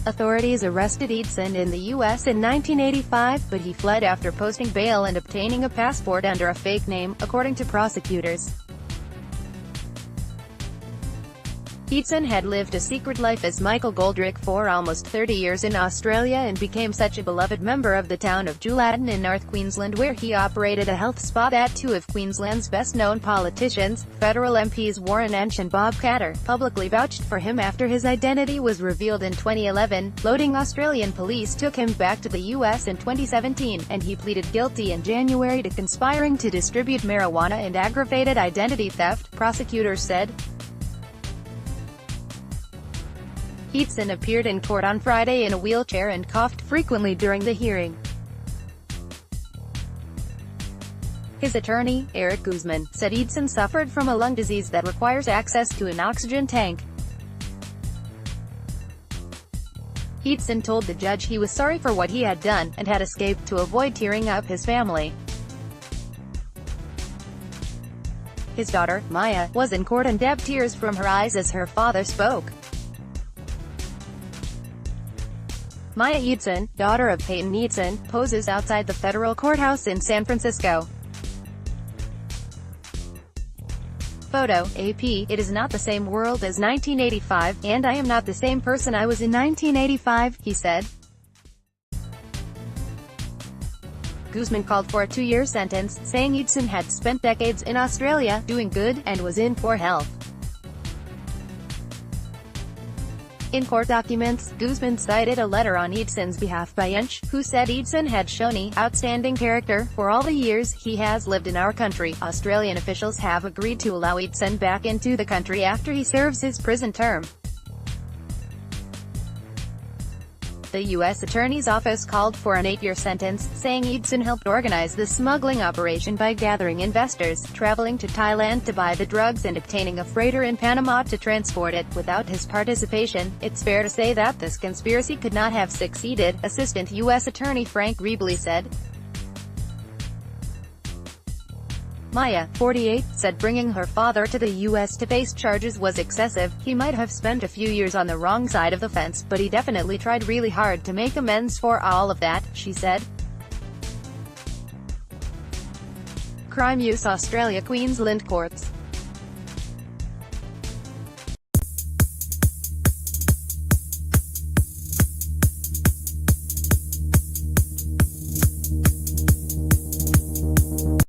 Authorities arrested Eidson in the U.S. in 1985, but he fled after posting bail and obtaining a passport under a fake name, according to prosecutors. Eidson had lived a secret life as Michael Goldrick for almost 30 years in Australia and became such a beloved member of the town of Julatten in North Queensland, where he operated a health spa that two of Queensland's best-known politicians, federal MPs Warren Entsch and Bob Katter, publicly vouched for him after his identity was revealed in 2011. Loading Australian police took him back to the U.S. in 2017, and he pleaded guilty in January to conspiring to distribute marijuana and aggravated identity theft, prosecutors said. Eidson appeared in court on Friday in a wheelchair and coughed frequently during the hearing. His attorney, Eric Guzman, said Eidson suffered from a lung disease that requires access to an oxygen tank. Eidson told the judge he was sorry for what he had done, and had escaped to avoid tearing up his family. His daughter, Maya, was in court and dabbed tears from her eyes as her father spoke. Maya Eidson, daughter of Peyton Eidson, poses outside the federal courthouse in San Francisco. Photo, AP, "It is not the same world as 1985, and I am not the same person I was in 1985, he said. Guzman called for a 2-year sentence, saying Eidson had spent decades in Australia, doing good, and was in poor health. In court documents, Guzman cited a letter on Eidson's behalf by Entsch, who said Eidson had shown outstanding character for all the years he has lived in our country. Australian officials have agreed to allow Eidson back into the country after he serves his prison term. The U.S. Attorney's Office called for an 8-year sentence, saying Eidson helped organize the smuggling operation by gathering investors, traveling to Thailand to buy the drugs and obtaining a freighter in Panama to transport it. Without his participation, it's fair to say that this conspiracy could not have succeeded, Assistant U.S. Attorney Frank Rieble said. Maya, 48, said bringing her father to the U.S. to face charges was excessive. He might have spent a few years on the wrong side of the fence, but he definitely tried really hard to make amends for all of that, she said. Crime Use Australia Queensland courts.